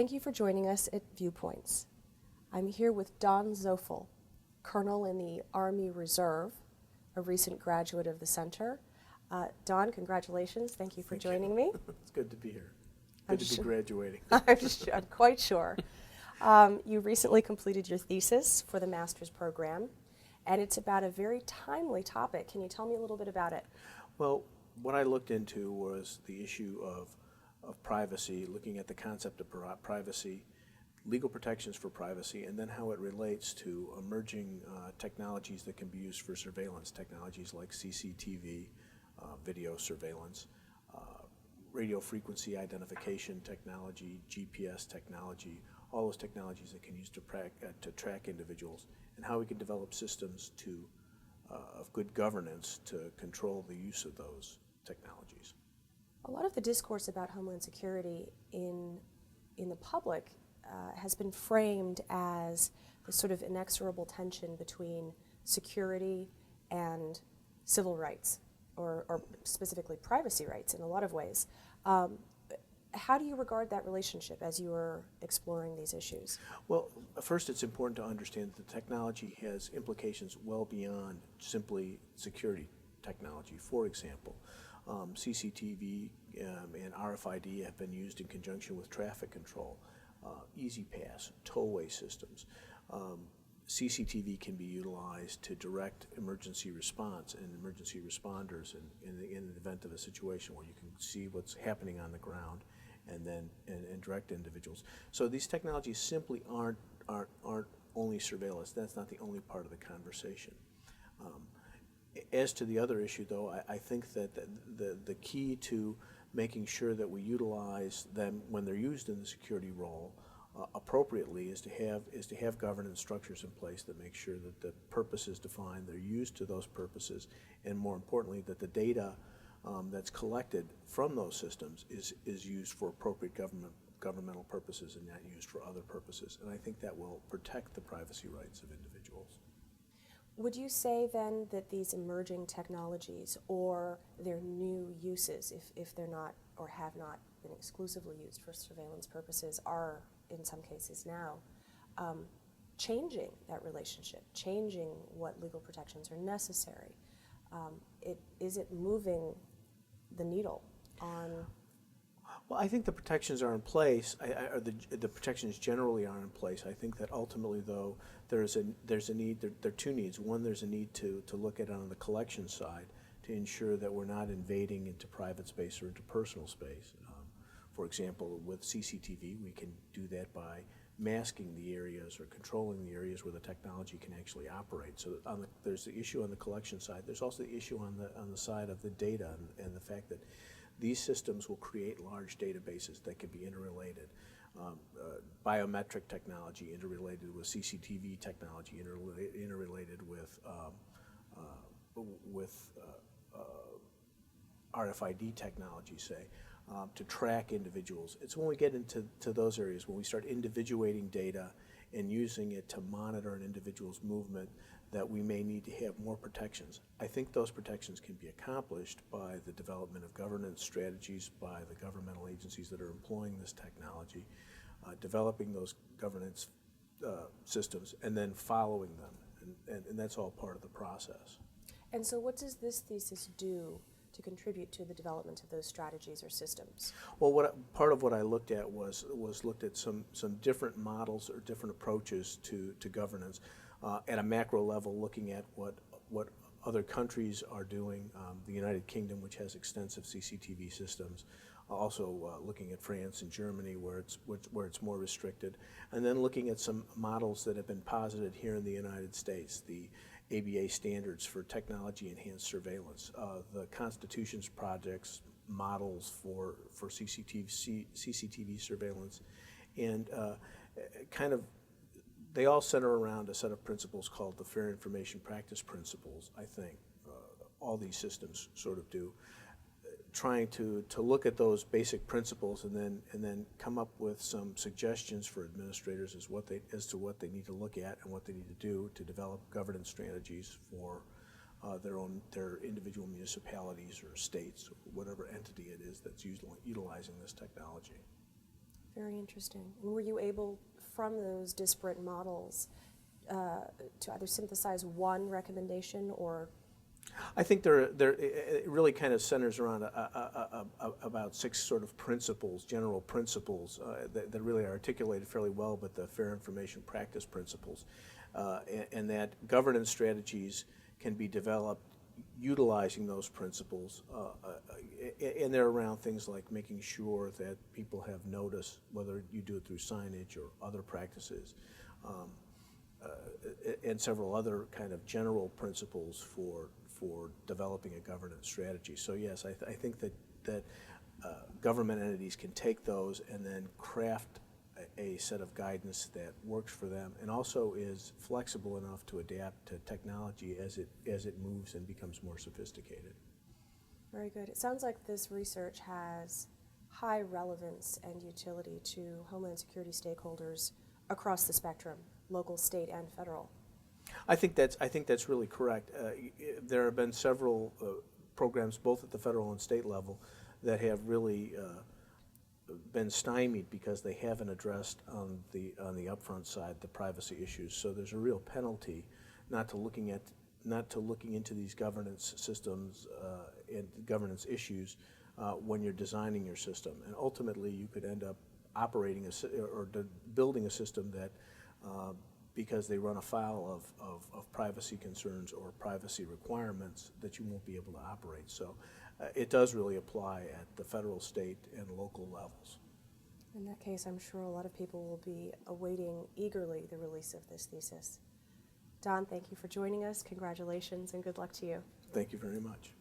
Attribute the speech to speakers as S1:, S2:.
S1: Thank you for joining us at Viewpoints. I'm here with Don Zoufal, Colonel in the Army Reserve, a recent graduate of the Center. Don, congratulations. Thank you for joining me.
S2: It's good to be here. Good to be graduating.
S1: I'm quite sure. You recently completed your thesis for the master's program, and it's about a very timely topic. Can you tell me a little bit about it?
S2: Well, what I looked into was the issue of privacy, looking at the concept of privacy, legal protections for privacy, and then how it relates to emerging technologies that can be used for surveillance, technologies like CCTV, video surveillance, radio frequency identification technology, GPS technology, all those technologies that can use to track individuals, and how we can develop systems of good governance to control the use of those technologies.
S1: A lot of the discourse about Homeland Security in the public has been framed as the sort of inexorable tension between security and civil rights, or specifically privacy rights in a lot of ways. How do you regard that relationship as you are exploring these issues?
S2: Well, first it's important to understand that the technology has implications well beyond simply security technology. For example, CCTV and RFID have been used in conjunction with traffic control, Easy Pass, tollway systems. CCTV can be utilized to direct emergency response and emergency responders in the event of a situation where you can see what's happening on the ground and then direct individuals. So these technologies simply aren't only surveillance. That's not the only part of the conversation. As to the other issue, though, I think that the key to making sure that we utilize them when they're used in the security role appropriately is to have governance structures in place that make sure that the purpose is defined, they're used to those purposes, and more importantly, that the data that's collected from those systems is used for appropriate governmental purposes and not used for other purposes. And I think that will protect the privacy rights of individuals.
S1: Would you say then that these emerging technologies or their new uses, if they're not or have not been exclusively used for surveillance purposes, are in some cases now changing that relationship, changing what legal protections are necessary? Is it moving the needle on?
S2: Well, I think the protections are in place, or the protections generally are in place. I think that ultimately, though, there's a need. There are two needs. One, there's a need to look at it on the collection side to ensure that we're not invading into private space or into personal space. For example, with CCTV, we can do that by masking the areas or controlling the areas where the technology can actually operate. So there's the issue on the collection side. There's also the issue on the side of the data and the fact that these systems will create large databases that can be interrelated. Biometric technology interrelated with CCTV technology, interrelated with RFID technology, say, to track individuals. It's when we get into those areas, when we start individuating data and using it to monitor an individual's movement, that we may need to have more protections. I think those protections can be accomplished by the development of governance strategies by the governmental agencies that are employing this technology, developing those governance systems, and then following them. And that's all part of the process.
S1: And so what does this thesis do to contribute to the development of those strategies or systems?
S2: Well, part of what I looked at was looked at some different models or different approaches to governance at a macro level, looking at what other countries are doing. The United Kingdom, which has extensive CCTV systems, also looking at France and Germany, where it's more restricted, and then looking at some models that have been posited here in the United States. The ABA standards for technology-enhanced surveillance, the Constitution's projects models for CCTV surveillance, and they all center around a set of principles called the Fair Information Practice Principles. I think all these systems sort of do, trying to look at those basic principles and then come up with some suggestions for administrators as to what they need to look at and what they need to do to develop governance strategies for their individual municipalities or states or whatever entity it is that's utilizing this technology.
S1: Very interesting. And were you able, from those disparate models, to either synthesize one recommendation or?
S2: I think it really kind of centers around about 6 sort of principles, general principles that really are articulated fairly well, but the fair information practice principles, and that governance strategies can be developed utilizing those principles, and they're around things like making sure that people have notice, whether you do it through signage or other practices, and several other kind of general principles for developing a governance strategy. So yes, I think that government entities can take those and then craft a set of guidance that works for them and also is flexible enough to adapt to technology as it moves and becomes more sophisticated.
S1: Very good. It sounds like this research has high relevance and utility to Homeland Security stakeholders across the spectrum, local, state, and federal.
S2: I think that's really correct. There have been several programs, both at the federal and state level, that have really been stymied because they haven't addressed on the upfront side the privacy issues. So there's a real penalty not to looking into these governance systems and governance issues when you're designing your system. And ultimately, you could end up operating or building a system that, because they run afoul of privacy concerns or privacy requirements, that you won't be able to operate. So it does really apply at the federal, state, and local levels.
S1: In that case, I'm sure a lot of people will be awaiting eagerly the release of this thesis. Don, thank you for joining us. Congratulations and good luck to you.
S2: Thank you very much.